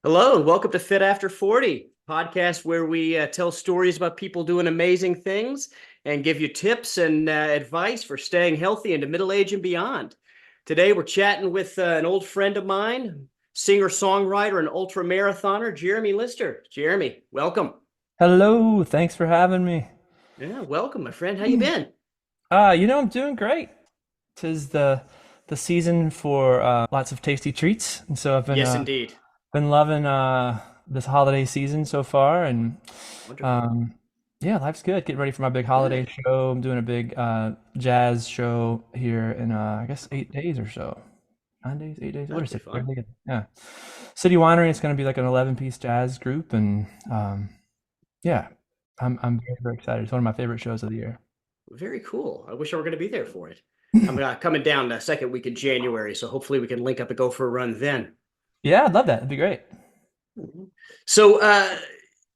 Hello, and welcome to Fit After 40, podcast where we tell stories about people doing amazing things and give you tips and advice for staying healthy into middle age and beyond. Today, we're chatting with an old friend of mine, singer, songwriter, and ultra marathoner, Jeremy Lister. Jeremy, welcome. Hello, thanks for having me. Yeah, welcome, my friend. How you been? I'm doing great. Tis the season for lots of tasty treats, and so I've been Yes, indeed. been loving this holiday season so far, and Wonderful. um, yeah, life's good. Getting ready for my big holiday Good. show. I'm doing a big jazz show here in I guess 8 days or so. 9 days, 8 days. What That'll is be it? fun. Yeah, City Winery. It's going to be like an 11-piece jazz group, and yeah, I'm very very excited. It's one of my favorite shows of the year. Very cool. I wish I were going to be there for it. I'm coming down the second week of January, so hopefully we can link up and go for a run then. Yeah, I'd love that. It'd be great. So,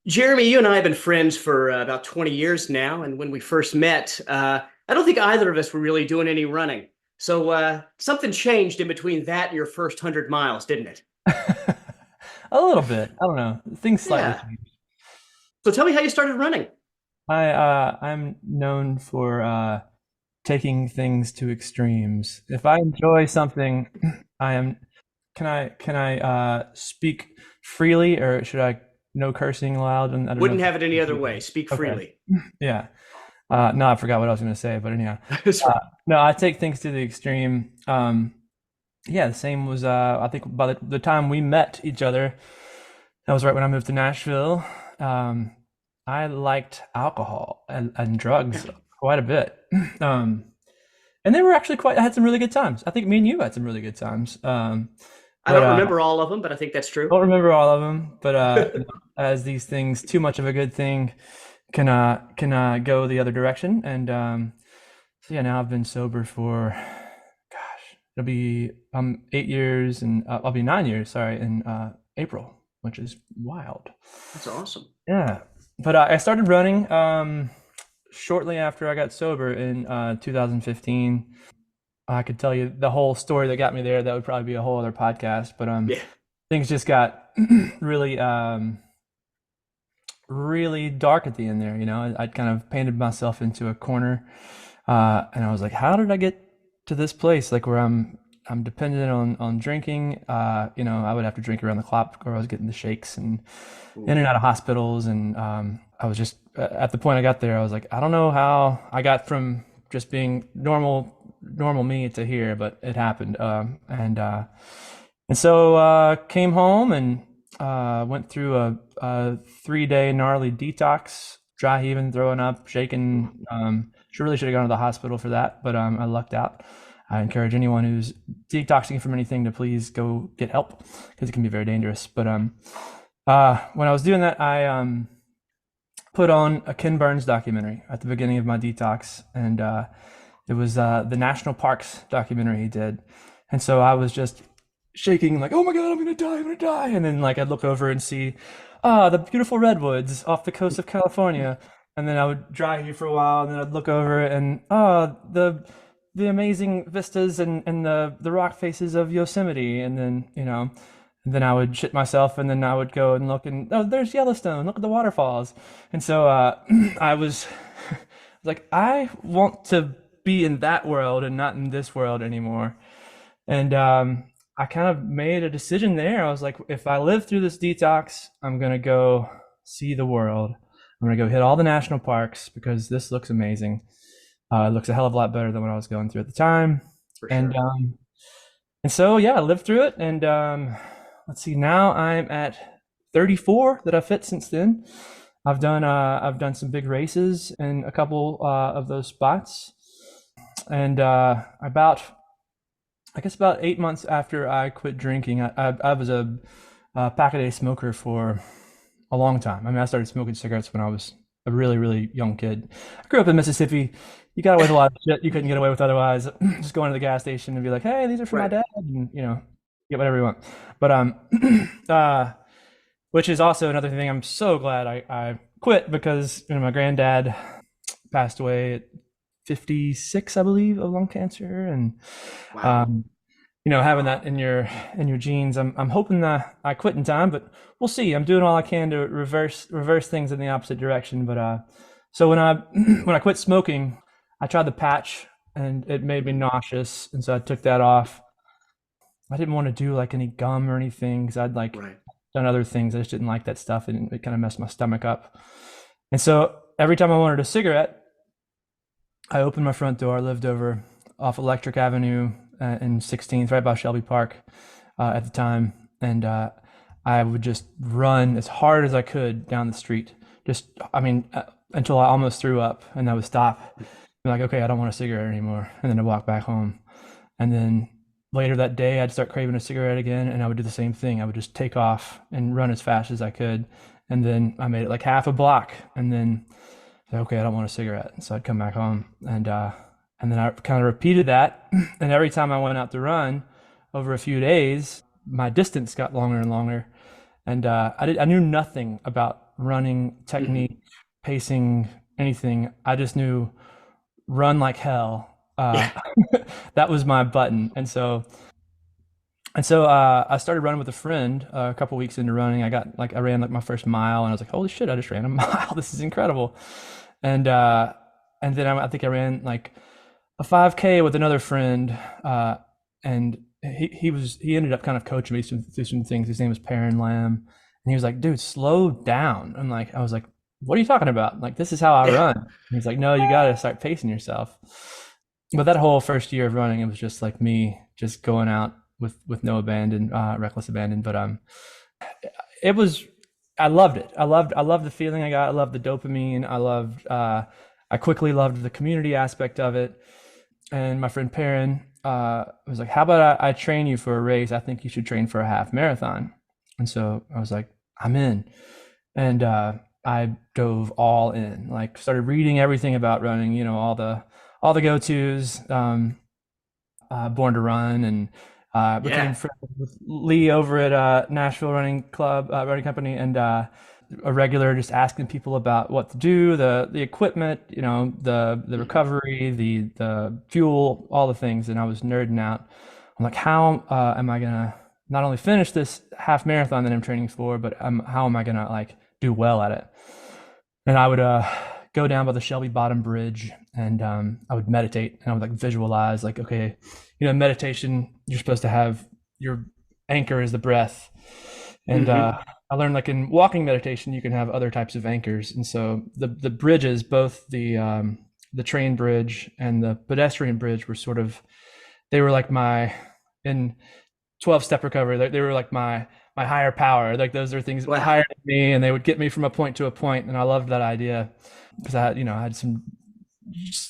Jeremy, you and I have been friends for about 20 years now. And when we first met, I don't think either of us were really doing any running. So, something changed in between that and your first 100 miles, didn't it? A little bit. I don't know. Things slightly Yeah. change. So, tell me how you started running. I'm known for taking things to extremes. If I enjoy something, I am can I speak freely, or should I no cursing allowed? And I don't know Wouldn't if have it any other way. legal. Speak Okay. freely. Yeah. No, I forgot what I was going to say, but anyhow. That's right. No, I take things to the extreme. Yeah, the same was I think by the time we met each other, that was right when I moved to Nashville. Um, I liked alcohol and drugs Okay. quite a bit. Um, and they were actually quite, I had some really good times. I think me and you had some really good times. I But don't remember all of them, but I think that's true. don't remember all of them. But as these things, too much of a good thing can go the other direction. And so yeah, now I've been sober for, gosh, it'll be 8 years, and I'll be 9 years, sorry, in April, which is wild. That's awesome. Yeah, but I started running shortly after I got sober in 2015. I could tell you the whole story that got me there. That would probably be a whole other podcast. But Yeah. things just got really really dark at the end there. I'd kind of painted myself into a corner, and I was like, how did I get to this place? Like where I'm dependent on drinking. I would have to drink around the clock, or I was getting the shakes and in Oof. and out of hospitals. And I was just at the point I got there, I was like, I don't know how I got from just being normal me to here, but it happened. And so came home and went through a 3-day gnarly detox, dry heaving, throwing up, Oof. shaking. Really should have gone to the hospital for that, but I lucked out. I encourage anyone who's detoxing from anything to please go get help, because it can be very dangerous. But when I was doing that, I put on a Ken Burns documentary at the beginning of my detox, and it was the national parks documentary he did. And so I was just shaking like, oh my god, I'm gonna die. And then like I'd look over and see the beautiful redwoods off the coast of California. And then I would dry heave for a while, and then I'd look over and the amazing vistas and the rock faces of Yosemite. And then and then I would shit myself, and then I would go and look, and oh, there's Yellowstone, look at the waterfalls. And so I was like, I want to be in that world and not in this world anymore. And I kind of made a decision there. I was like, if I live through this detox, I'm gonna go see the world. I'm gonna go hit all the national parks because this looks amazing. It looks a hell of a lot better than what I was going through at the time. For And sure. so yeah, I lived through it. And let's see, now I'm at 34 that I've fit since then. I've done some big races in a couple of those spots. And I guess about 8 months after I quit drinking, I was a pack a day smoker for a long time. I mean, I started smoking cigarettes when I was a really, really young kid. I grew up in Mississippi. You got away with a lot of shit you couldn't get away with otherwise. Just going to the gas station and be like, "Hey, these are for my Right. dad," and get whatever you want. But uh, which is also another thing. I'm so glad I quit, because my granddad passed away at 56, I believe, of lung cancer, and Wow. um, having that in your genes. I'm hoping that I quit in time, but we'll see. I'm doing all I can to reverse things in the opposite direction. But so when I when I quit smoking, I tried the patch and it made me nauseous, and so I took that off. I didn't want to do like any gum or anything because I'd like Right. done other things. I just didn't like that stuff, and it kind of messed my stomach up. And so every time I wanted a cigarette, I opened my front door. I lived over off Electric Avenue in 16th, right by Shelby Park at the time, and I would just run as hard as I could down the street. Just, I mean, until I almost threw up, and I would stop. Be like, okay, I don't want a cigarette anymore, and then I'd walk back home. And then later that day, I'd start craving a cigarette again, and I would do the same thing. I would just take off and run as fast as I could, and then I made it like half a block, and then okay, I don't want a cigarette. So I'd come back home and then I kind of repeated that. And every time I went out to run over a few days, my distance got longer and longer. And I knew nothing about running Hmm. technique, pacing, anything. I just knew run like hell. Yeah. That was my button. And so I started running with a friend a couple weeks into running. I ran like my first mile, and I was like, holy shit, I just ran a mile. This is incredible. And and then I think I ran like a 5K with another friend, and he ended up kind of coaching me through some things. His name was Perrin Lamb, and he was like, "Dude, slow down." I was like, "What are you talking about? Like, this is how I Yeah. run." And he's like, "No, you got to start pacing yourself." But that whole first year of running, it was just like me just going out with no abandon, reckless abandon. But it was I loved it. I loved the feeling I got. I loved the dopamine. I quickly loved the community aspect of it. And my friend Perrin was like, "How about I train you for a race? I think you should train for a half marathon." And so I was like, "I'm in." And I dove all in. Like started reading everything about running. All the go tos. Born to Run, and became Yeah. friends with Lee over at Nashville Running Club, running company, and a regular just asking people about what to do, the equipment, the Hmm. recovery, the fuel, all the things. And I was nerding out. I'm like, how am I gonna not only finish this half marathon that I'm training for, but how am I gonna like do well at it? And I would go down by the Shelby Bottom Bridge, and I would meditate, and I would like visualize, like, okay, meditation, you're supposed to have your anchor is the breath. And Hmm. I learned like in walking meditation, you can have other types of anchors. And so the bridges, both the train bridge and the pedestrian bridge, were sort of they were like my in 12-step recovery. They were like my higher power. Like those are things Wow. higher than me, and they would get me from a point to a point. And I loved that idea because I had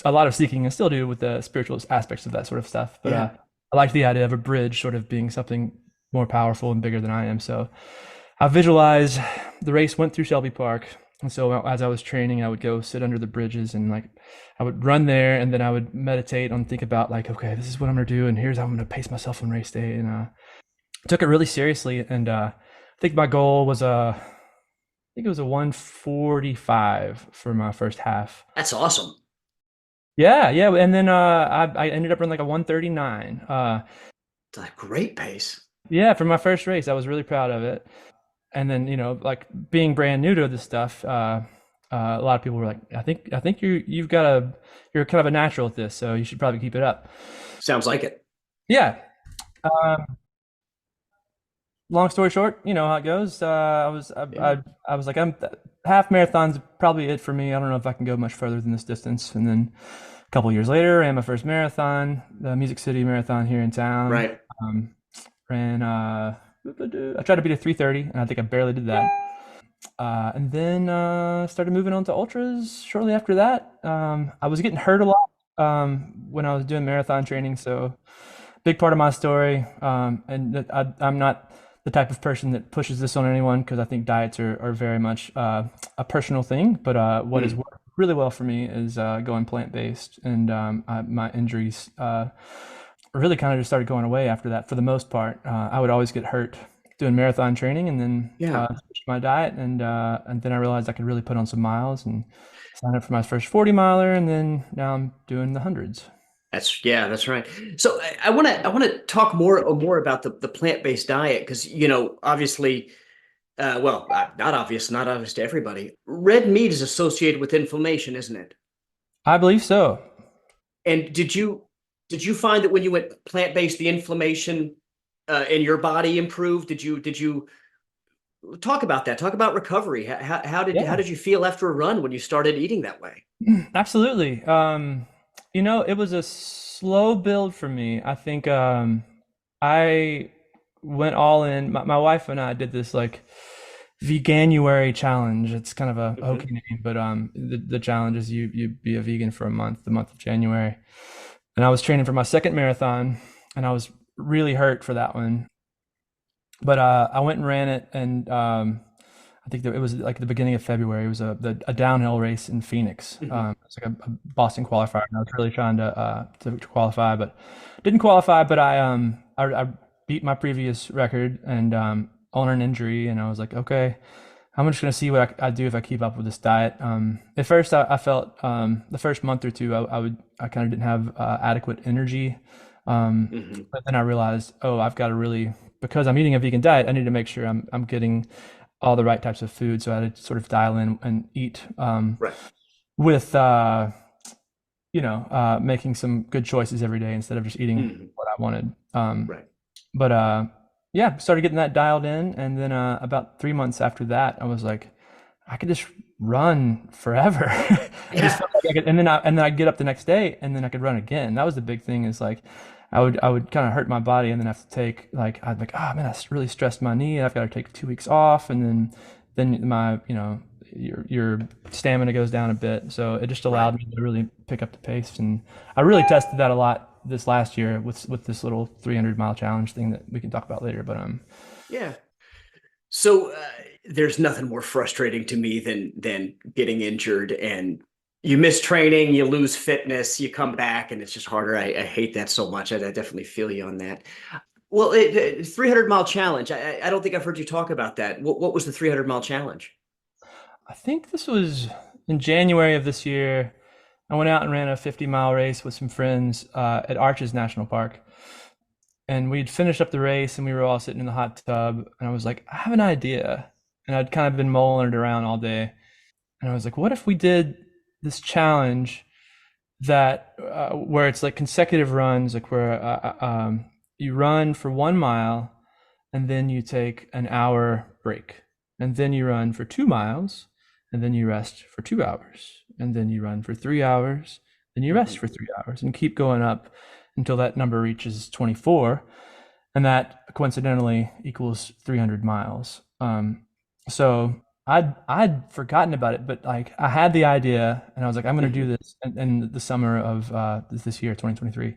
a lot of seeking and still do with the spiritual aspects of that sort of stuff. But Yeah. I liked the idea of a bridge sort of being something more powerful and bigger than I am. So I visualized the race went through Shelby Park. And so as I was training, I would go sit under the bridges and like I would run there, and then I would meditate and think about like, okay, this is what I'm gonna do, and here's how I'm gonna pace myself on race day. And took it really seriously. And I think my goal was I think it was a 145 for my first half. That's awesome. Yeah, yeah, and then I ended up running like a 139. It's a great pace. Yeah, for my first race, I was really proud of it. And then like being brand new to this stuff, a lot of people were like, I think you're kind of a natural at this, so you should probably keep it up. Sounds like it. Yeah. Um, Long story short, you know how it goes. Yeah. I was like, half marathon's probably it for me. I don't know if I can go much further than this distance. And then a couple of years later, ran my first marathon, the Music City Marathon here in town. Right. Um, ran I tried to beat a 3:30, and I think I barely did that. And then started moving on to ultras shortly after that. I was getting hurt a lot when I was doing marathon training, so big part of my story. And I'm not the type of person that pushes this on anyone because I think diets are very much a personal thing. But what has Mm. worked really well for me is going plant based, and my injuries really kind of just started going away after that. For the most part, I would always get hurt doing marathon training, and then Yeah. switched my diet, and then I realized I could really put on some miles and signed up for my first 40 miler, and then now I'm doing the hundreds. That's right. So I want to talk more about the plant-based diet because obviously, not obvious to everybody. Red meat is associated with inflammation, isn't it? I believe so. And did you find that when you went plant-based, the inflammation in your body improved? Did you talk about that? Talk about recovery. How Yeah, did you feel after a run when you started eating that way? absolutely. It was a slow build for me. I think I went all in. My wife and I did this like veganuary challenge. It's kind of a hokey Hmm. name, but the challenge is you be a vegan for a month, the month of January. And I was training for my second marathon, and I was really hurt for that one. But I went and ran it, and I think that it was like the beginning of February. It was a downhill race in Phoenix. Hmm. It's like a Boston qualifier, and I was really trying to qualify, but didn't qualify. But I beat my previous record and on an injury, and I was like, okay, I'm just gonna see what I do if I keep up with this diet. At first, I felt the first month or two, I kind of didn't have adequate energy. Hmm. But then I realized, oh, I've got to really, because I'm eating a vegan diet, I need to make sure I'm getting all the right types of food. So I had to sort of dial in and eat Right. with making some good choices every day instead of just eating Hmm. what I wanted. Right. But yeah, started getting that dialed in, and then about 3 months after that, I was like, I could just run forever. I just Yeah. felt like I could, and then I'd get up the next day, and then I could run again. That was the big thing. Is like, I would kind of hurt my body, and then have to take like I'd like, oh man, really stressed my knee. I've got to take 2 weeks off, and then my your stamina goes down a bit. So it just Right. allowed me to really pick up the pace, and I really tested that a lot this last year with this little 300-mile challenge thing that we can talk about later. But Yeah. So there's nothing more frustrating to me than getting injured and you miss training, you lose fitness, you come back, and it's just harder. I hate that so much. I definitely feel you on that. Well, 300-mile challenge. I don't think I've heard you talk about that. What was the 300-mile challenge? I think this was in January of this year. I went out and ran a 50-mile race with some friends at Arches National Park. And we'd finished up the race and we were all sitting in the hot tub. And I was like, I have an idea. And I'd kind of been mulling it around all day. And I was like, what if we did this challenge that where it's like consecutive runs, like where you run for 1 mile and then you take an hour break, and then you run for 2 miles, and then you rest for 2 hours, and then you run for 3 hours, then you rest Mhm. for 3 hours, and keep going up until that number reaches 24, and that coincidentally equals 300 miles. So I'd forgotten about it, but like I had the idea, and I was like, I'm going to do Mhm. this in the summer of this year, 2023,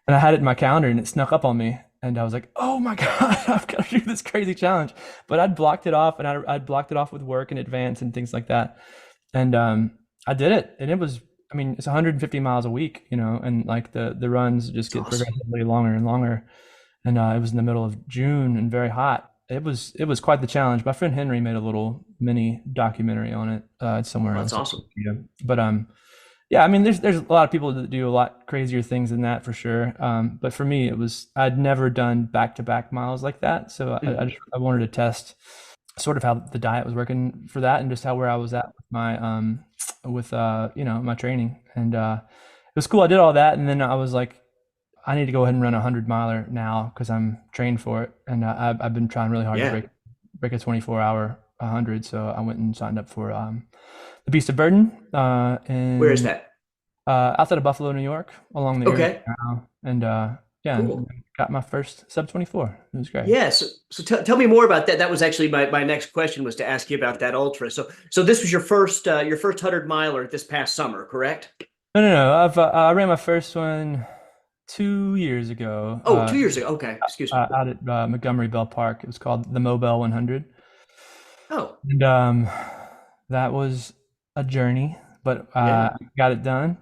and I had it in my calendar, and it snuck up on me, and I was like, oh my god, I've got to do this crazy challenge. But I'd blocked it off, and I'd blocked it off with work in advance and things like that, and I did it, and it was. I mean, it's 150 miles a week, and like the runs just It's get awesome. progressively longer and longer, and it was in the middle of June and very hot. It was quite the challenge. My friend Henry made a little mini documentary on it. It's somewhere Well, on that's social awesome. media. But yeah, I mean, there's a lot of people that do a lot crazier things than that for sure. But for me, I'd never done back to back miles like that, so Mhm. I wanted to test sort of how the diet was working for that, and just how where I was at with my my training, and it was cool. I did all that, and then I was like, I need to go ahead and run a 100 miler now because I'm trained for it, and I've been trying really hard to Yeah. break a 24-hour 100. So I went and signed up for the Beast of Burden Where is in that? outside of Buffalo, New York, along the Erie Okay. Canal, and yeah, and Cool. got my first sub 24. It was great. Yeah. So tell me more about that. That was actually my next question was to ask you about that ultra. So this was your first 100 miler this past summer, correct? No, no, no. I ran my first one 2 years ago Oh, 2 years ago. Okay. Excuse me. out at Montgomery Bell Park. It was called the Mobile 100. Oh, And that was a journey, but yeah. got it done,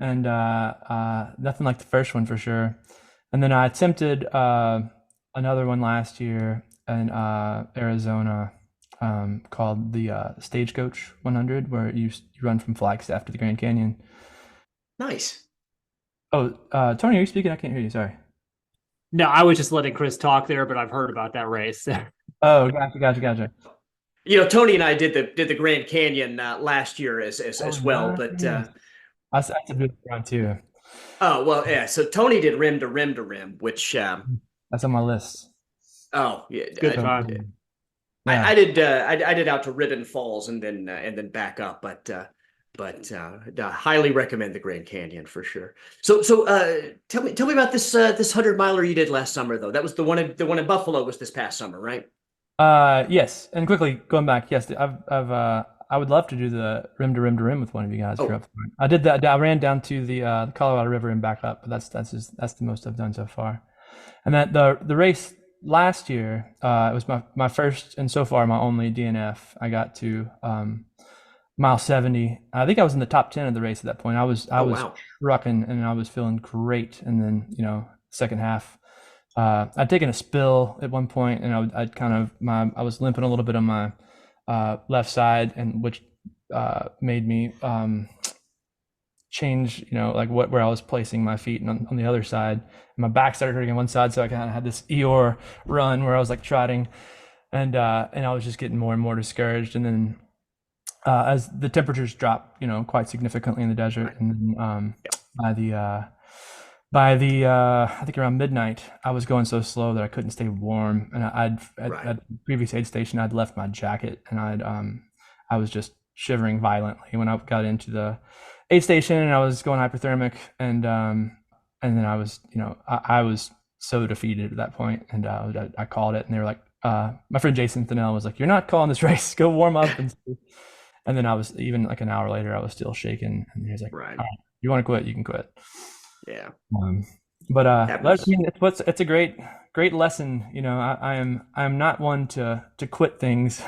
and nothing like the first one for sure. And then I attempted another one last year in Arizona called the Stagecoach 100, where you run from Flagstaff to the Grand Canyon. Nice. Oh, Tony, are you speaking? I can't hear you. Sorry. No, I was just letting Chris talk there, but I've heard about that race. Oh, gotcha. Tony and I did the Grand Canyon last year Oh, as well, but nice. I have to do it around too. oh well, yeah. So Tony did rim to rim to rim, which That's on my list. oh yeah, Good So, time. yeah. I did out to Ribbon Falls and then back up, but highly recommend the Grand Canyon for sure. So tell me about this 100 miler you did last summer though. That was the one in Buffalo was this past summer, right? Yes, and quickly going back, yes, I would love to do the rim to rim to rim with one of you guys if you're Oh, up for it. I did that. I ran down to the Colorado River and back up, but that's the most I've done so far. And that the race last year, it was my first and so far my only DNF. I got to mile 70. I think I was in the top 10 of the race at that point. I oh was wow. trucking and I was feeling great. And then second half. I'd taken a spill at one point, and I was limping a little bit on my left side, and which made me change, like where I was placing my feet, and on the other side, and my back started hurting on one side, so I kind of had this Eeyore run where I was like trotting, and I was just getting more and more discouraged, and then as the temperatures dropped, quite significantly in the desert, Right. and then Yeah. by the by the I think around midnight, I was going so slow that I couldn't stay warm, and Right. at the previous aid station I'd left my jacket, and I was just shivering violently when I got into the aid station, and I was going hypothermic, and then I was I was so defeated at that point, and I called it, and they were like, my friend Jason Thinnell was like, "You're not calling this race. Go warm up." And then I was even like an hour later, I was still shaking, and he was like, Right. "All right, you want to quit? You can quit." Yeah. Um, but I Happens. mean, it's a great lesson. I am not one to quit things.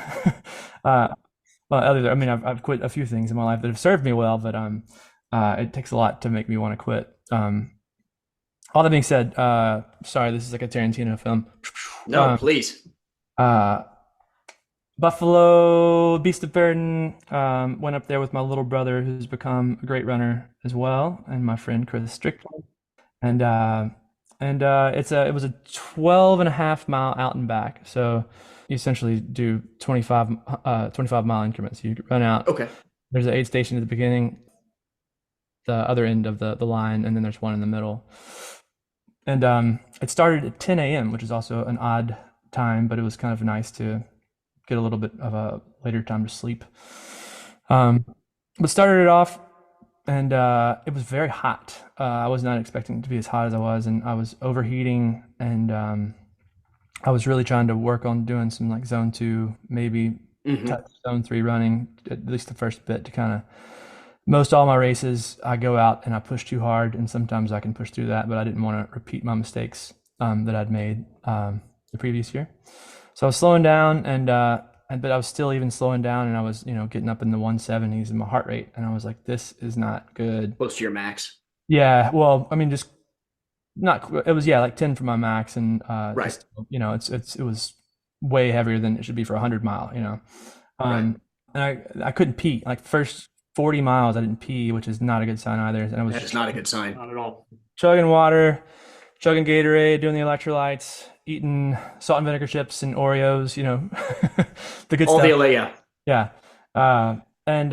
uh, well, I mean, I've quit a few things in my life that have served me well, but it takes a lot to make me want to quit. All that being said, sorry, this is like a Tarantino film. No, please. Uh, Buffalo, Beast of Burden, went up there with my little brother, who's become a great runner as well, and my friend Chris Strickland. And it was a 12 and a half mile out and back. So you essentially do 25 mile increments. You run out. Okay. There's an aid station at the beginning, the other end of the line, and then there's one in the middle. And it started at 10 a.m., which is also an odd time, but it was kind of nice to get a little bit of a later time to sleep. But started it off, and it was very hot. I was not expecting it to be as hot as I was, and I was overheating, and I was really trying to work on doing some like zone 2, maybe Hmm. touch zone 3 running, at least the first bit to kind of most all my races, I go out and I push too hard, and sometimes I can push through that, but I didn't want to repeat my mistakes that I'd made the previous year. So I was slowing down, but I was still even slowing down, and I was getting up in the 170s in my heart rate, and I was like, this is not good. Close to your max. Yeah, well, I mean, just not. It was, yeah, like 10 for my max, and Right. just it was way heavier than it should be for 100 mile. Right. And I couldn't pee. Like first 40 miles, I didn't pee, which is not a good sign either. And I was That is not a good sign. Not at all. chugging water, chugging Gatorade, doing the electrolytes, eating salt and vinegar chips and Oreos. The good All the stuff. Alea. Yeah. Uh, and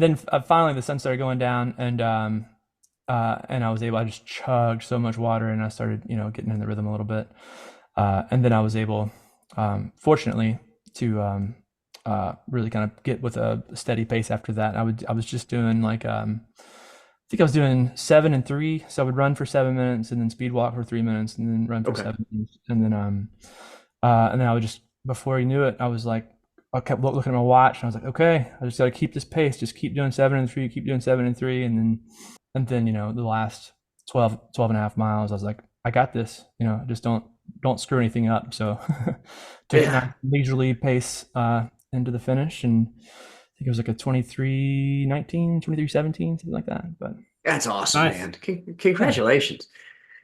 then finally the sun started going down, and I was able. I just chugged so much water, and I started getting in the rhythm a little bit. And then I was able, fortunately, to really kind of get with a steady pace after that. I was just doing like I think I was doing 7 and 3, so I would run for 7 minutes and then speed walk for 3 minutes and then run for Okay. 7 minutes, and then I would just, before you knew it, I was like, I kept looking at my watch, and I was like, okay, I just got to keep this pace, just keep doing 7 and 3, keep doing 7 and 3, and then the last 12 and a half miles, I was like, I got this, just don't screw anything up. So took a nice Yeah. leisurely pace into the finish, and I think it was like a 23:19, 23:17, something like that. But That's awesome, Nice. man. yeah, Congratulations.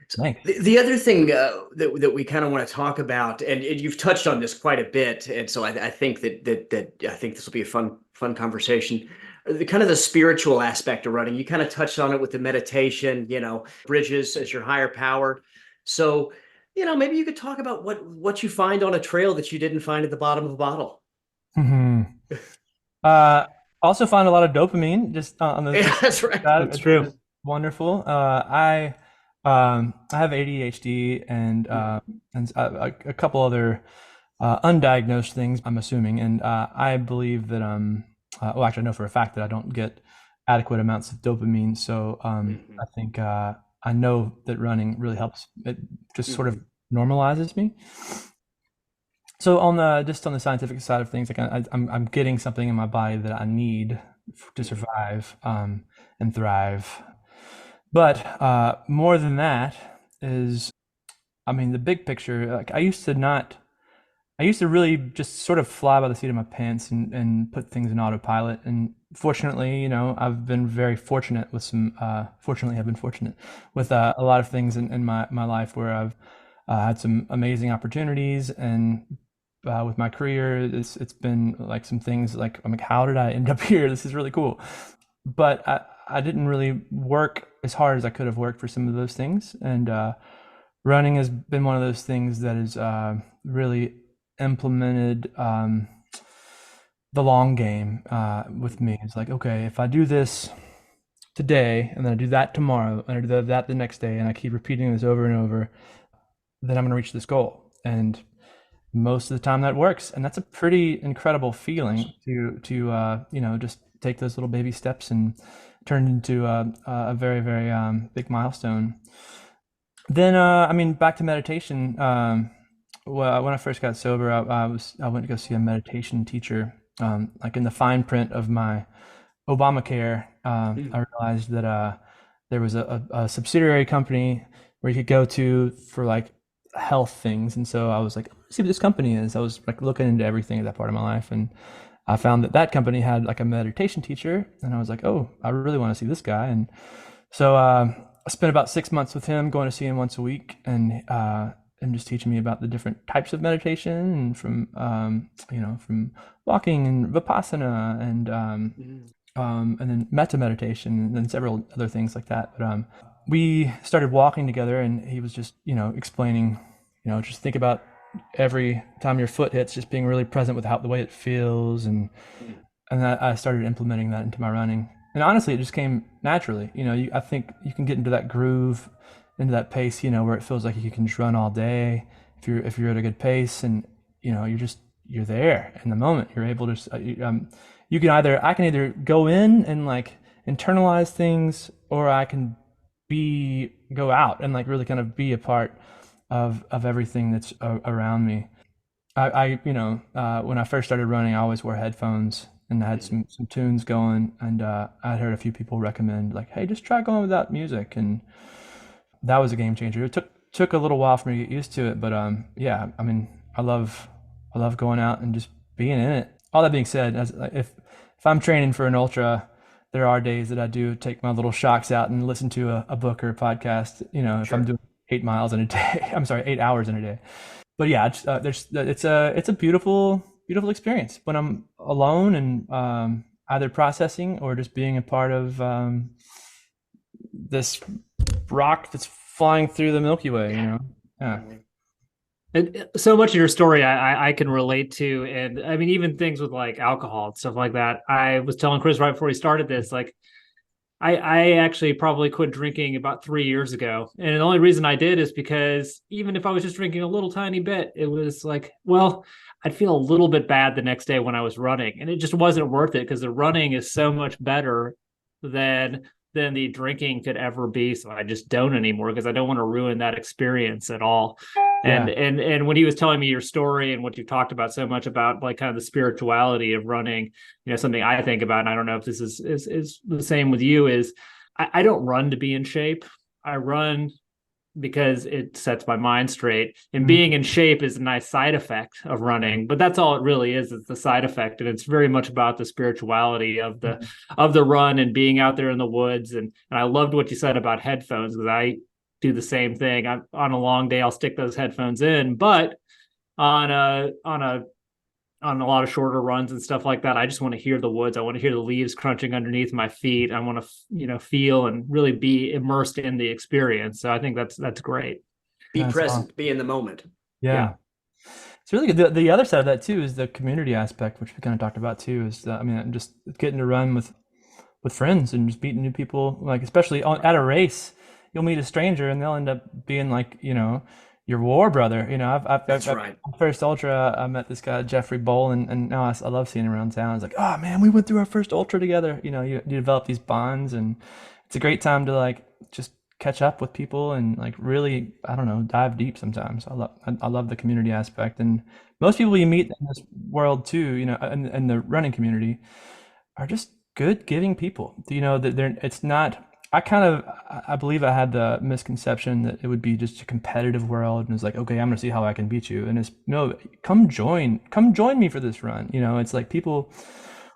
So thanks. the other thing that we kind of want to talk about, and you've touched on this quite a bit, and so I think that I think this will be a fun conversation. the kind of the spiritual aspect of running. You kind of touched on it with the meditation, bridges as your higher power. So, maybe you could talk about what you find on a trail that you didn't find at the bottom of a bottle. Hmm. Uh, Also find a lot of dopamine just on the Yeah, that's right. that. That's true. It's wonderful. I have ADHD and a couple other undiagnosed things, I'm assuming, and I believe that well, actually, I know for a fact that I don't get adequate amounts of dopamine. So I think I know that running really helps. It just sort of normalizes me. So on the scientific side of things, like I'm getting something in my body that I need to survive and thrive. But more than that is, I mean, the big picture. Like I used to really just sort of fly by the seat of my pants and put things in autopilot. And fortunately, I've been very fortunate with fortunately, I've been fortunate with a lot of things in my life where I've had some amazing opportunities. And with my career, it's been like some things like, I'm like, how did I end up here? This is really cool. But I didn't really work as hard as I could have worked for some of those things. And running has been one of those things that is really implemented the long game with me. It's like, okay, if I do this today and then I do that tomorrow and I do that the next day and I keep repeating this over and over, then I'm going to reach this goal. And most of the time that works. And that's a pretty incredible feeling to just take those little baby steps and turn into a very, very big milestone. Then, I mean, back to meditation. Well, when I first got sober, I went to go see a meditation teacher. Like in the fine print of my Obamacare, I realized that there was a subsidiary company where you could go to for like health things. And so I was like, let's see what this company is. I was like looking into everything at that part of my life. And I found that company had like a meditation teacher. And I was like, oh, I really want to see this guy. And so I spent about 6 months with him, going to see him once a week and just teaching me about the different types of meditation and from walking and Vipassana and then metta meditation and then several other things like that. But we started walking together and he was just, explaining, just think about every time your foot hits, just being really present with the way it feels. And I started implementing that into my running. And honestly, it just came naturally. I think you can get into that groove, into that pace, where it feels like you can just run all day if you're at a good pace and, you're there in the moment. You're able to, I can either go in and like internalize things, or I can go out and like really kind of be a part of everything that's around me. When I first started running, I always wore headphones and I had some tunes going, and I'd heard a few people recommend like, hey, just try going without music, and that was a game changer. It took a little while for me to get used to it, but yeah, I mean, I love going out and just being in it. All that being said, if I'm training for an ultra, there are days that I do take my little shocks out and listen to a book or a podcast. If I'm doing 8 miles in a day, I'm sorry, 8 hours in a day. But yeah, it's a beautiful experience when I'm alone and either processing or just being a part of this rock that's flying through the Milky Way. Yeah. And so much of your story I can relate to. And I mean, even things with like alcohol and stuff like that. I was telling Chris right before we started this, like I actually probably quit drinking about 3 years ago. And the only reason I did is because even if I was just drinking a little tiny bit, it was like, well, I'd feel a little bit bad the next day when I was running. And it just wasn't worth it because the running is so much better than the drinking could ever be. So I just don't anymore because I don't want to ruin that experience at all. And Yeah. and when he was telling me your story and what you talked about so much about like kind of the spirituality of running, something I think about, and I don't know if this is the same with you, is I don't run to be in shape. I run because it sets my mind straight. And being in shape is a nice side effect of running, but that's all it really is. It's the side effect. And it's very much about the spirituality of the run and being out there in the woods. And I loved what you said about headphones, because I do the same thing. On a long day, I'll stick those headphones in, but on a on a lot of shorter runs and stuff like that, I just want to hear the woods. I want to hear the leaves crunching underneath my feet. I want to, feel and really be immersed in the experience. So I think that's great. Be That's present, awesome. be in the moment. Yeah. It's really good. The other side of that too is the community aspect, which we kind of talked about too. Is I mean, just getting to run with friends and just meeting new people. Like especially at a race, you'll meet a stranger and they'll end up being like your war brother. That's right. First ultra, I met this guy Jeffrey Bowl, and now I love seeing him around town. It's like, oh man, we went through our first ultra together. You develop these bonds, and it's a great time to like just catch up with people and like really, I don't know, dive deep sometimes. I love the community aspect, and most people you meet in this world too, in the running community, are just good, giving people. That it's not. I believe I had the misconception that it would be just a competitive world, and it's like, okay, I'm gonna see how I can beat you, and it's no, come join me for this run. It's like people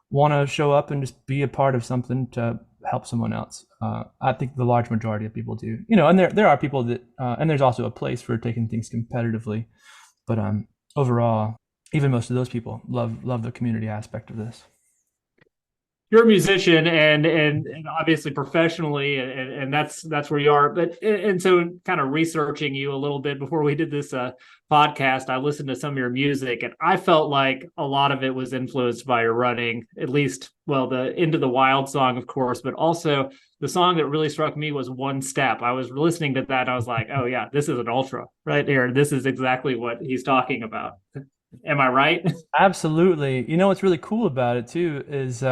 want to show up and just be a part of something to help someone else. I think the large majority of people do, and there are people that, and there's also a place for taking things competitively, but overall, even most of those people love the community aspect of this. You're a musician and obviously professionally, and that's where you are. But and so kind of researching you a little bit before we did this podcast, I listened to some of your music, and I felt like a lot of it was influenced by your running. At least, well, the Into the Wild song, of course, but also the song that really struck me was One Step. I was listening to that, and I was like, oh yeah, this is an ultra right here. This is exactly what he's talking about. Am I right? Absolutely. What's really cool about it too is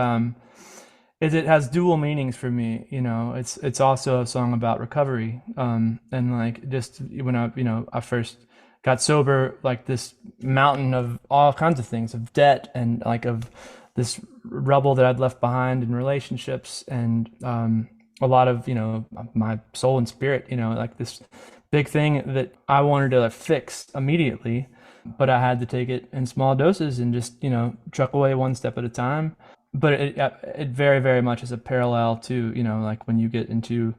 it has dual meanings for me. It's also a song about recovery. And like just when I first got sober, like this mountain of all kinds of things, of debt and like of this rubble that I'd left behind in relationships, and a lot of my soul and spirit, like this big thing that I wanted to fix immediately, but I had to take it in small doses and just truck away one step at a time. But it very, very much is a parallel to like when you get into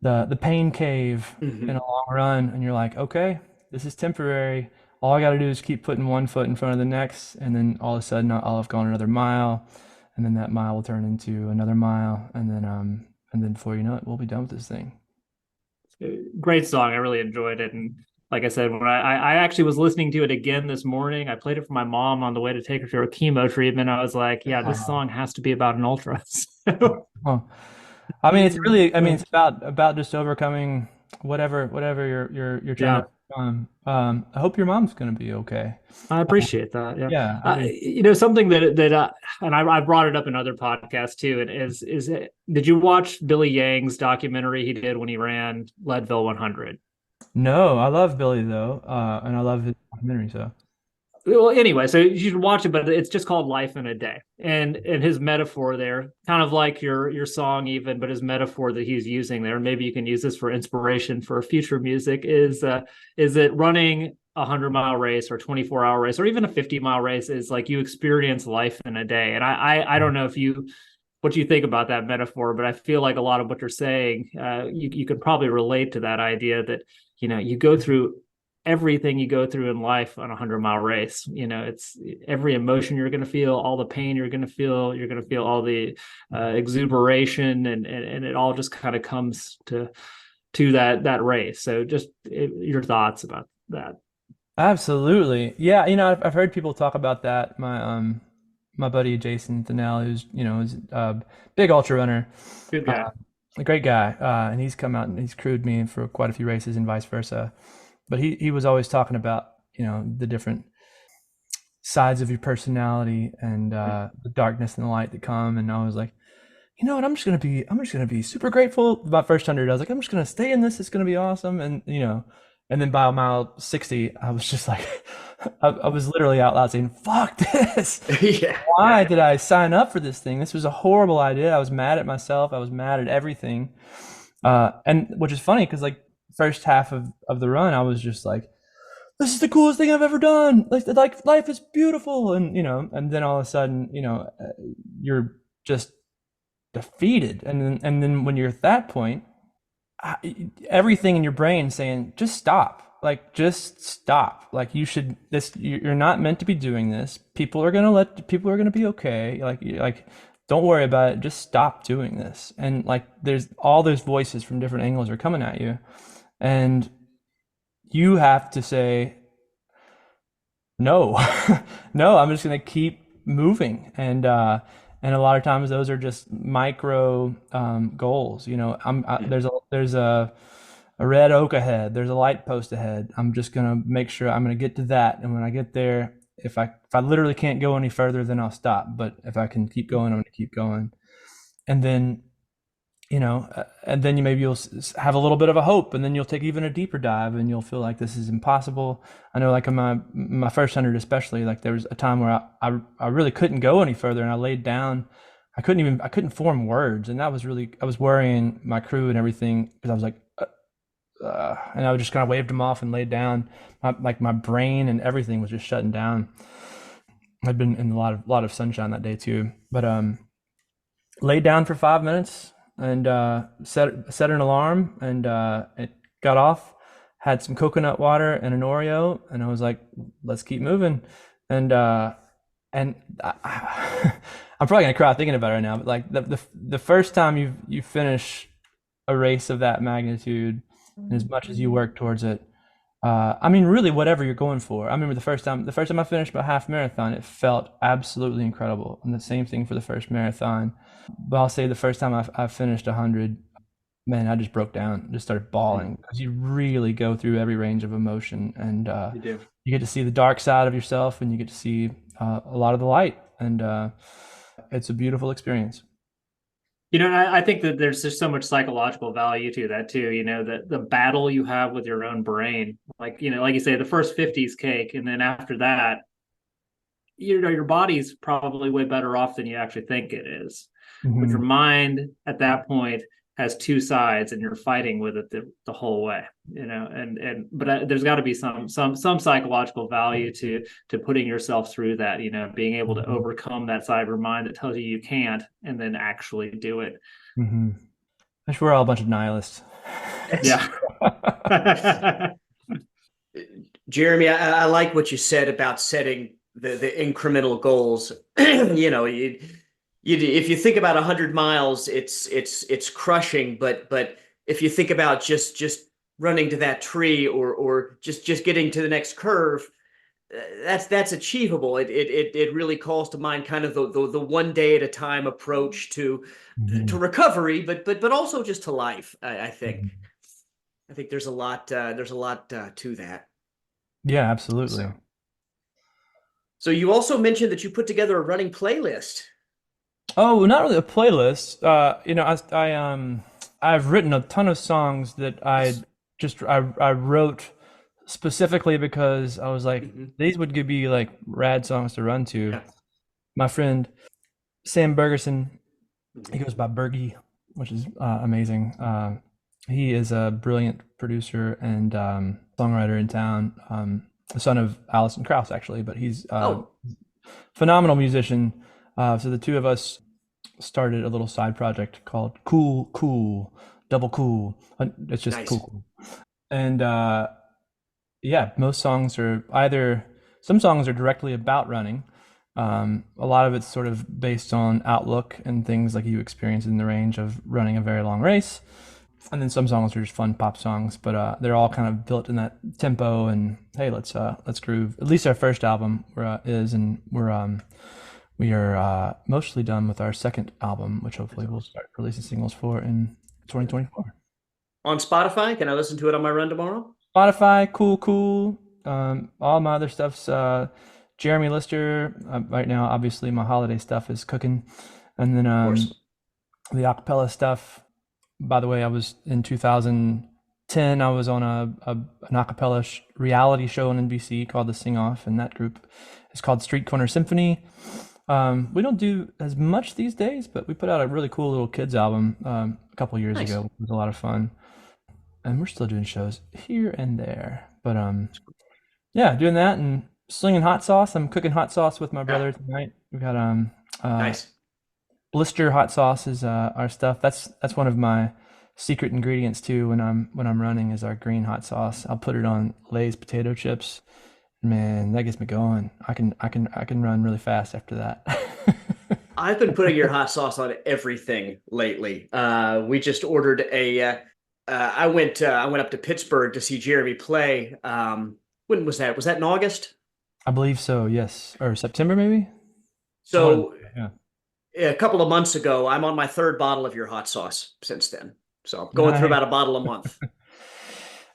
the pain cave in a long run, and you're like, okay, this is temporary. All I got to do is keep putting one foot in front of the next, and then all of a sudden I'll have gone another mile, and then that mile will turn into another mile, and then before you know it, we'll be done with this thing. Great song. I really enjoyed it. And like I said, when I actually was listening to it again this morning, I played it for my mom on the way to take her to her chemo treatment. I was like, yeah, this song has to be about an ultra. Oh, I mean, it's about just overcoming whatever you're trying to overcome. I hope your mom's gonna be okay. I appreciate that. Yeah. Yeah, I mean, Something that and I brought it up in other podcasts too. And did you watch Billy Yang's documentary he did when he ran Leadville 100? no, I love Billy though, and I love his documentary. So Well, anyway, so you should watch it, but it's just called Life in a Day. And his metaphor there, kind of like your song even, but his metaphor that he's using there, maybe you can use this for inspiration for future music, is that running a 100-mile race or 24-hour race or even a 50-mile race is like you experience life in a day. And I don't know what you think about that metaphor, but I feel like a lot of what you're saying, you could probably relate to that idea that, you go through everything you go through in life on a 100-mile race. It's every emotion you're going to feel, all the pain you're going to feel, all the exuberation, and it all just kind of comes to that race. So just your thoughts about that. absolutely, yeah. I've heard people talk about that. My buddy Jason Thinnell, who's is a big ultra runner, Good guy. a great guy, and he's come out and he's crewed me for quite a few races and vice versa. But he was always talking about the different sides of your personality and the darkness and the light that come. And I was like, you know what, I'm just gonna be super grateful. My first 100, I was like, I'm just gonna stay in this. It's gonna be awesome. And and then by mile 60, I was just like, I was literally out loud saying, fuck this. Yeah. Why did I sign up for this thing? This was a horrible idea. I was mad at myself. I was mad at everything. And which is funny because like first half of the run, I was just like, this is the coolest thing I've ever done. Like life is beautiful. And, and then all of a sudden, you're just defeated. And then when you're at that point, everything in your brain saying, just stop. Like, just stop. Like, you're not meant to be doing this. People are gonna be okay. Like, don't worry about it. Just stop doing this. And like, there's all those voices from different angles are coming at you. And you have to say, no, no, I'm just gonna keep moving. And a lot of times those are just micro goals. There's a red oak ahead. There's a light post ahead. I'm just gonna make sure I'm gonna get to that. And when I get there, if I literally can't go any further, then I'll stop. But if I can keep going, I'm gonna keep going. And then and then maybe you'll have a little bit of a hope, and then you'll take even a deeper dive, and you'll feel like this is impossible. I know, like in my first 100 especially, like there was a time where I really couldn't go any further, and I laid down. I couldn't form words, and I was worrying my crew and everything, because I was like, and I just kind of waved them off and laid down. My brain and everything was just shutting down. I'd been in a lot of sunshine that day too, but laid down for 5 minutes and set an alarm, and it got off. Had some coconut water and an Oreo, and I was like, let's keep moving. And I'm probably gonna cry thinking about it right now, but like the first time you finish a race of that magnitude, and as much as you work towards it, I mean, really, whatever you're going for. I remember the first time I finished my half marathon, it felt absolutely incredible. And the same thing for the first marathon. But I'll say the first time I finished 100, man, I just broke down, just started bawling, because you really go through every range of emotion, and You do. you get to see the dark side of yourself, and you get to see a lot of the light, and it's a beautiful experience. And I think that there's just so much psychological value to that too. The battle you have with your own brain, like you say, the first 50's cake, and then after that, your body's probably way better off than you actually think it is. But your Mhm. mind at that point has two sides, and you're fighting with it the whole way. But there's got to be some psychological value to putting yourself through that. Being able to Mhm. overcome that side of your mind that tells you can't, and then actually do it. Mhm. I wish we're all a bunch of nihilists. Yeah. Jeremy, I like what you said about setting the incremental goals. If you think about 100 miles, it's crushing. But if you think about just running to that tree, or just getting to the next curve, that's achievable. It really calls to mind kind of the one day at a time approach to Mhm. recovery, but also just to life. I think. Mhm. I think there's a lot to that. Yeah, absolutely. So, so you also mentioned that you put together a running playlist. Oh, well, not really a playlist. I've written a ton of songs that Nice. I wrote specifically because I was like, Mhm. these would be like rad songs to run to. Yeah. My friend Sam Bergerson, he Mhm. goes by Bergie, which is amazing. He is a brilliant producer and songwriter in town. The son of Alison Krauss, actually, but he's a Oh, phenomenal musician. So the two of us started a little side project called Cool Cool Double Cool. It's just nice. cool. And yeah, most songs are either some songs are directly about running. A lot of it's sort of based on outlook and things like you experience in the range of running a very long race. And then some songs are just fun pop songs, but they're all kind of built in that tempo. And hey, let's groove. At least our first album is, and we are mostly done with our second album, which That's hopefully we'll awesome. start releasing singles for in 2024. On Spotify, can I listen to it on my run tomorrow? Spotify, cool, cool. All my other stuff's Jeremy Lister. Right now, obviously, my holiday stuff is cooking, and then Of course. the acapella stuff. By the way, I was in 2010. I was on an acapella reality show on NBC called The Sing Off, and that group is called Street Corner Symphony. We don't do as much these days, but we put out a really cool little kids album a couple years Nice. ago. It was a lot of fun, and we're still doing shows here and there. But yeah, doing that and slinging hot sauce. I'm cooking hot sauce with my Yeah, brother tonight. We got uh nice. blister hot sauce is our stuff. That's one of my secret ingredients too when I'm running is our green hot sauce. I'll put it on Lay's potato chips. Man, that gets me going. I can run really fast after that. I've been putting your hot sauce on everything lately. We just ordered I went up to Pittsburgh to see Jeremy play. When was that? Was that in August? I believe so, yes. Or September maybe? So Yeah. a couple of months ago, I'm on my third bottle of your hot sauce since then. So I'm going through Nice. about a bottle a month.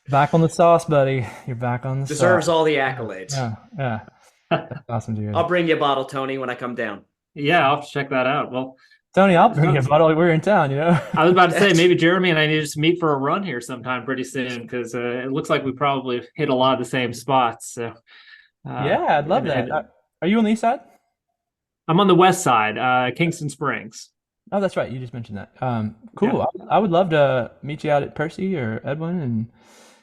Back on the sauce, buddy. You're back on the Deserves sauce. all the Yeah, accolades. yeah, yeah. That's awesome to I'll hear. bring you a bottle, Tony, when I come down. Yeah, I'll have to check that out. Well, Tony, I'll bring you a sounds, bottle. We're in town, you know? I was about to say That's maybe Jeremy and I need to just meet for a run here sometime pretty soon because it looks like we probably hit a lot of the same spots. So, Yeah, I'd love that. and Are you on the east side? I'm on the west side, Kingston Springs. Oh, that's right. You just mentioned that. Yeah, Cool. I would love to meet you out at Percy or Edwin, and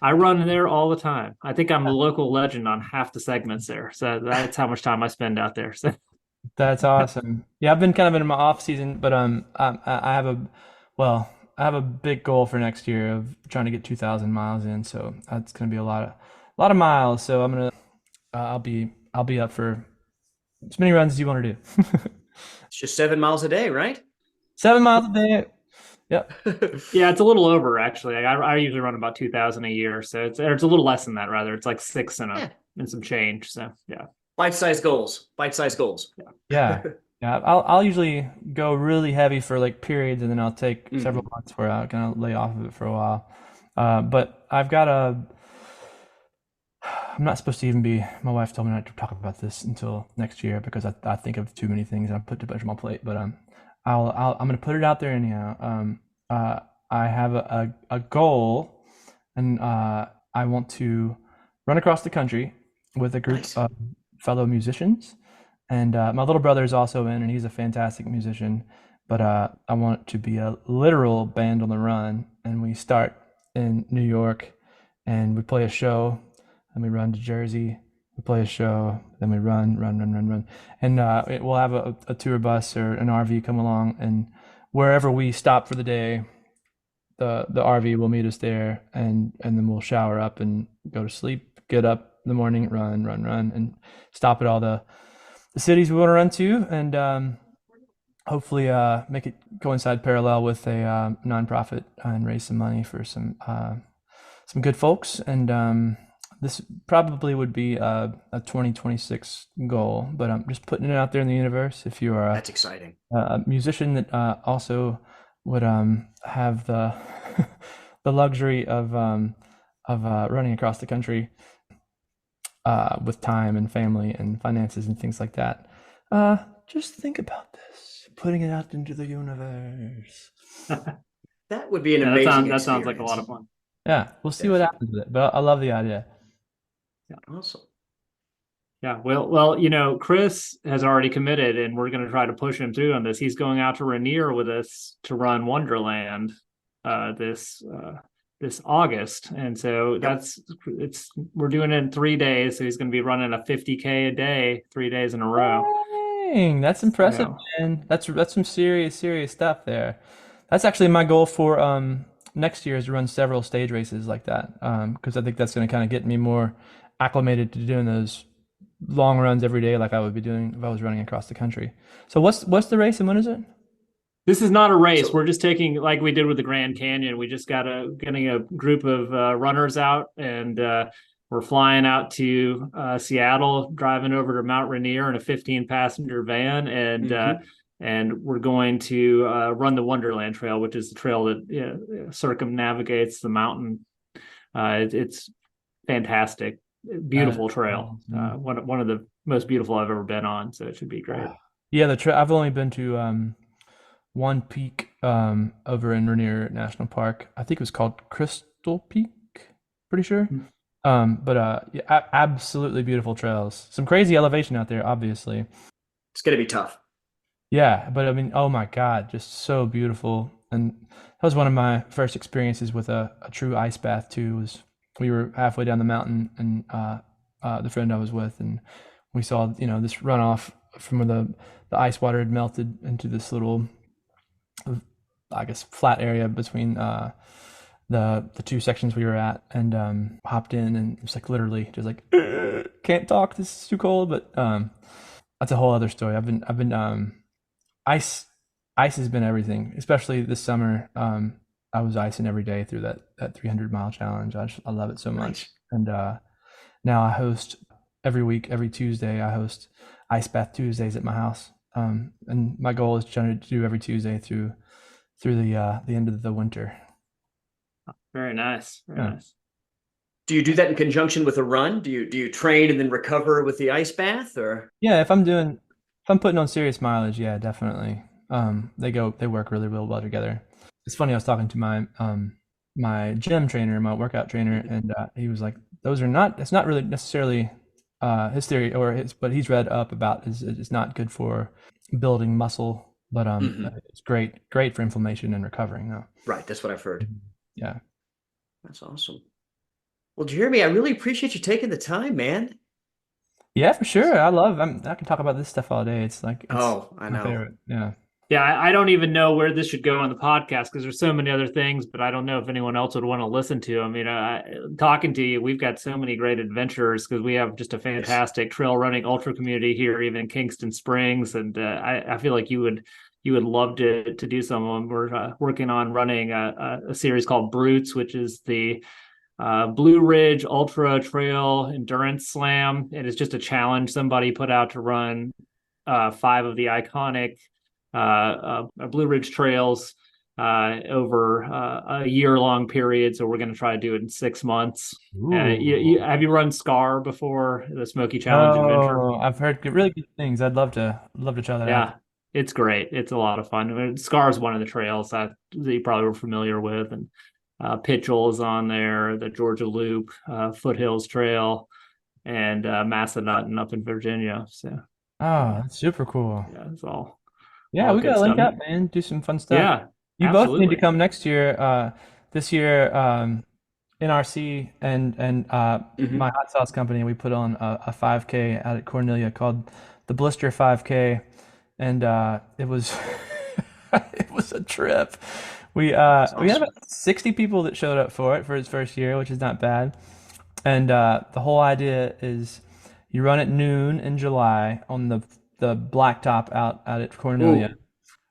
I run there all the time. I think I'm a local legend on half the segments there. So that's how much time I spend out there. So that's awesome. Yeah, I've been kind of in my off season, but I have I have a big goal for next year of trying to get 2,000 miles in. So that's gonna be a lot of miles. So I'll be up for as many runs as you want to do. just 7 miles a day, right? 7 miles a day. Yep. yeah, it's a little over actually. I usually run about 2,000 a year, so it's a little less than that rather. It's like six Yeah. and some change. So yeah. Bite-sized goals. Bite-sized goals. Yeah. Yeah. I'll usually go really heavy for like periods, and then I'll take several Mhm. months where I'll kind of lay off of it for a while. But I'm not supposed to even be, my wife told me not to talk about this until next year because I think of too many things and I put too much on my plate. But I'm gonna put it out there anyhow. I have a goal, and I want to run across the country with a group Nice. of fellow musicians. And my little brother is also in, and he's a fantastic musician. But I want it to be a literal band on the run, and we start in New York, and we play a show, and we run to Jersey. We play a show, then we run, and we'll have a tour bus or an RV come along, and wherever we stop for the day, the RV will meet us there, and then we'll shower up and go to sleep, get up in the morning, run, and stop at all the cities we want to run to, and hopefully make it coincide parallel with a nonprofit and raise some money for some good folks. And this probably would be a 2026 goal, but I'm just putting it out there in the universe. If you are That's exciting. a musician that also would have the the luxury of running across the country with time and family and finances and things like that, just think about this, putting it out into the universe. That would be an Yeah, amazing that sounds like a lot experience. of fun. Yeah, we'll see what happens with it, but I love the idea. Awesome. Yeah, Chris has already committed, and we're going to try to push him through on this. He's going out to Rainier with us to run Wonderland this August, and so Yep. we're doing it in 3 days. So he's going to be running a 50K a day, 3 days in a row. Dang, that's impressive, So man. That's some serious stuff there. That's actually my goal for next year, is to run several stage races like that, because I think that's going to kind of get me more acclimated to doing those long runs every day like I would be doing if I was running across the country. So what's the race and when is it? this is not a race. So We're just taking, like we did with the Grand Canyon. We just getting a group of runners out, and we're flying out to Seattle, driving over to Mount Rainier in a 15-passenger van, mhm. and we're going to run the Wonderland Trail, which is the trail that circumnavigates the mountain. It's fantastic, beautiful trail. Awesome. One of the most beautiful I've ever been on. So it should be great. Yeah, I've only been to one peak over in Rainier National Park. I think it was called Crystal Peak, pretty sure. But yeah, absolutely beautiful trails. Some crazy elevation out there, obviously. It's going to be tough. Yeah, but I mean, oh my God, just so beautiful. And that was one of my first experiences with a true ice bath too. Was we were halfway down the mountain, and the friend I was with, and we saw, this runoff from where the ice water had melted into this little I guess, flat area between the two sections we were at, and hopped in, and it was like literally just like can't talk. This is too cold. But that's a whole other story. I've been ice ice has been everything, especially this summer. I was icing every day through that 300-mile challenge. I love it so much. Nice. And now I host every week, every Tuesday. I host Ice Bath Tuesdays at my house. And my goal is trying to do every Tuesday through the end of the winter. Very nice. Very Yeah. nice. Do you do that in conjunction with a run? Do you train and then recover with the ice bath, or? Yeah, if I'm putting on serious mileage, yeah, definitely. They work really well together. It's funny, I was talking to my gym trainer, my workout trainer, and he was like, it's not really necessarily his theory but he's read up about it's not good for building muscle, but it's great for inflammation and recovering though. Right, that's what I've heard. Yeah. That's awesome. Well, Jeremy, I really appreciate you taking the time, man. Yeah, for sure. I can talk about this stuff all day. It's like, Oh, I my know. favorite. Yeah. Yeah, I don't even know where this should go on the podcast because there's so many other things, but I don't know if anyone else would want to listen to. I mean, talking to you, we've got so many great adventures because we have just a fantastic trail running ultra community here, even in Kingston Springs, and I feel like you would love to do some of them. We're working on running a series called Brutes, which is the Blue Ridge Ultra Trail Endurance Slam. It is just a challenge somebody put out to run 5 of the iconic Blue Ridge trails over a year-long period. So we're going to try to do it in 6 months. Have you run SCAR before, the Smoky Challenge Adventure? Oh, I've heard really good things. I'd love to try that out. Yeah, it's great. It's a lot of fun. I mean, SCAR is one of the trails that you probably were familiar with, and Pitchell is on there, the Georgia Loop, Foothills Trail, and Massanutten up in Virginia. So, That's super cool. yeah, it's all. Yeah, we good gotta link stuff. up, man. Do some fun stuff. Yeah, You both need absolutely. to come next year. This year, NRC and my hot sauce company, we put on a 5K out at Cornelia called the Blister 5K, and it was it was a trip. We had about 60 people that showed up for it for its first year, which is not bad. And the whole idea is you run at noon in July on the blacktop out at Cornelia,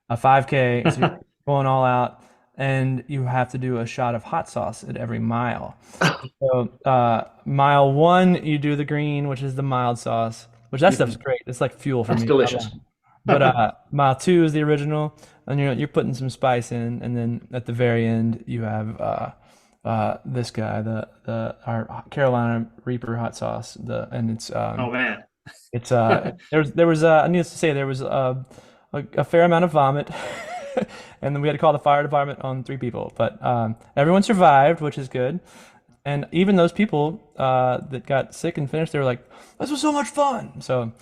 a 5K, so you're going all out, and you have to do a shot of hot sauce at every mile. So mile 1, you do the green, which is the mild sauce, which that stuff's great. It's like fuel for That's me. delicious. But mile 2 is the original, and you're putting some spice in, and then at the very end you have this guy, our Carolina Reaper hot sauce. And it's Oh man. it's there was needless to say there was a fair amount of vomit, and then we had to call the fire department on 3 people, but everyone survived, which is good. And even those people that got sick and finished, they were like, "This was so much fun." So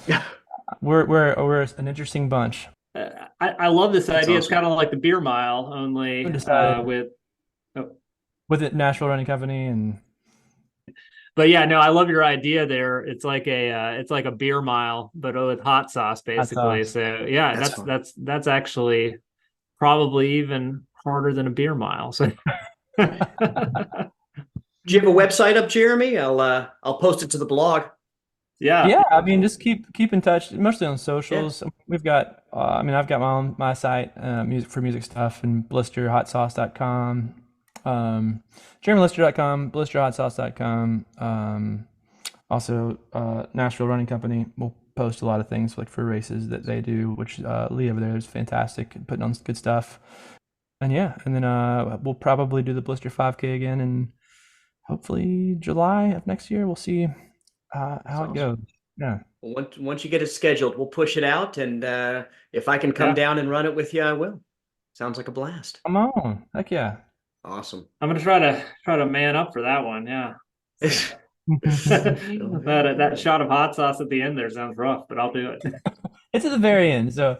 we're an interesting bunch. I love this idea. awesome. It's kind of like the beer mile, only With the Nashville Running Company, and but yeah, no, I love your idea there. It's like a beer mile, but with hot sauce, basically. sauce. So yeah, That's fun. that's actually probably even harder than a beer mile. So Do you have a website up, Jeremy? I'll post it to the blog. yeah. I mean, just keep in touch, mostly on socials. We've got I've got my site, music stuff, and blisterhotsauce.com, jeremylister.com, blisterhotsauce.com. Also, Nashville Running Company will post a lot of things like for races that they do, which Lee over there is fantastic at putting on good stuff. And then we'll probably do the Blister 5K again in hopefully July of next year. We'll see how it goes. Yeah. Well, once you get it scheduled, we'll push it out, and if I can come down and run it with you, I will. Sounds like a blast. Come on. Heck yeah. Awesome. I'm gonna try to man up for that one. Yeah. That shot of hot sauce at the end there sounds rough, but I'll do it. It's at the very end, so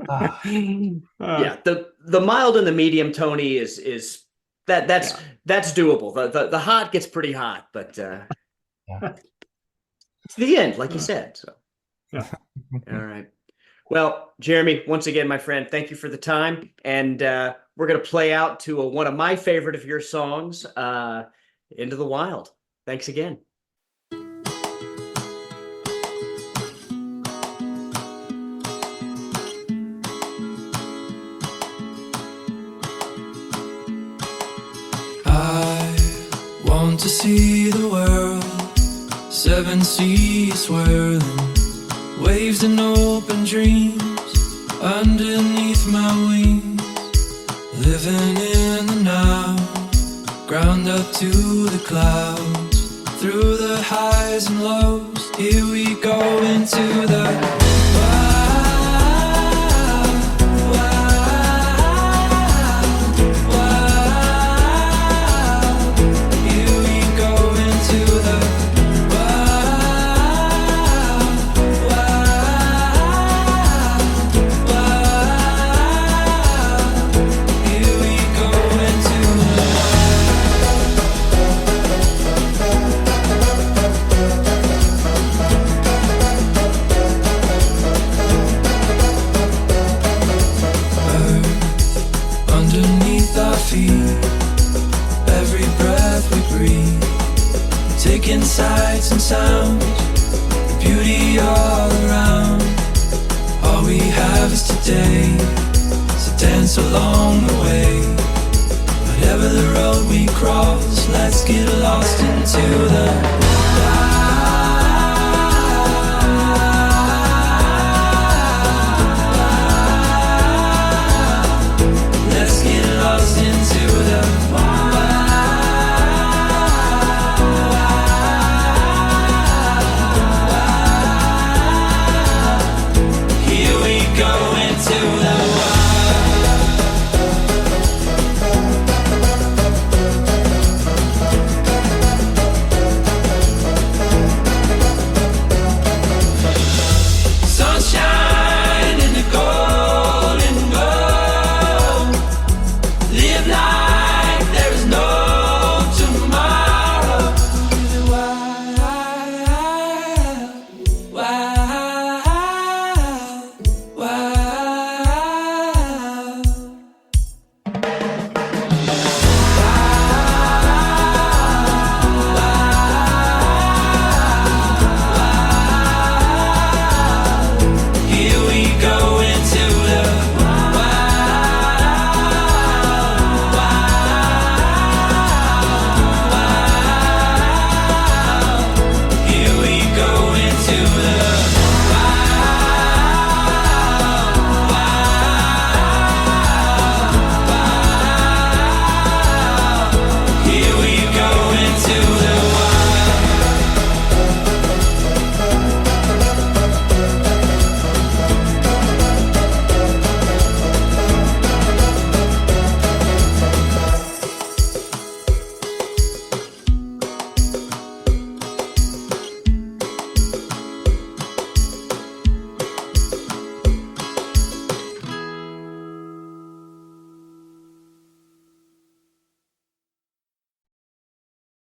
yeah, the mild and the medium, Tony, is that's doable. The hot gets pretty hot, but it's the end, like you said. So yeah. All right. Well, Jeremy, once again, my friend, thank you for the time, and we're going to play out to one of my favorite of your songs, Into the Wild. Thanks again. Want to see the world, 7 seas swirling, waves and open dreams underneath my wings, living in the now, ground up to the clouds, through the highs and lows, here we go into the every breath we breathe, taking sights and sounds, beauty all around. All we have is today, so dance along the way. Whatever the road we cross, let's get lost into the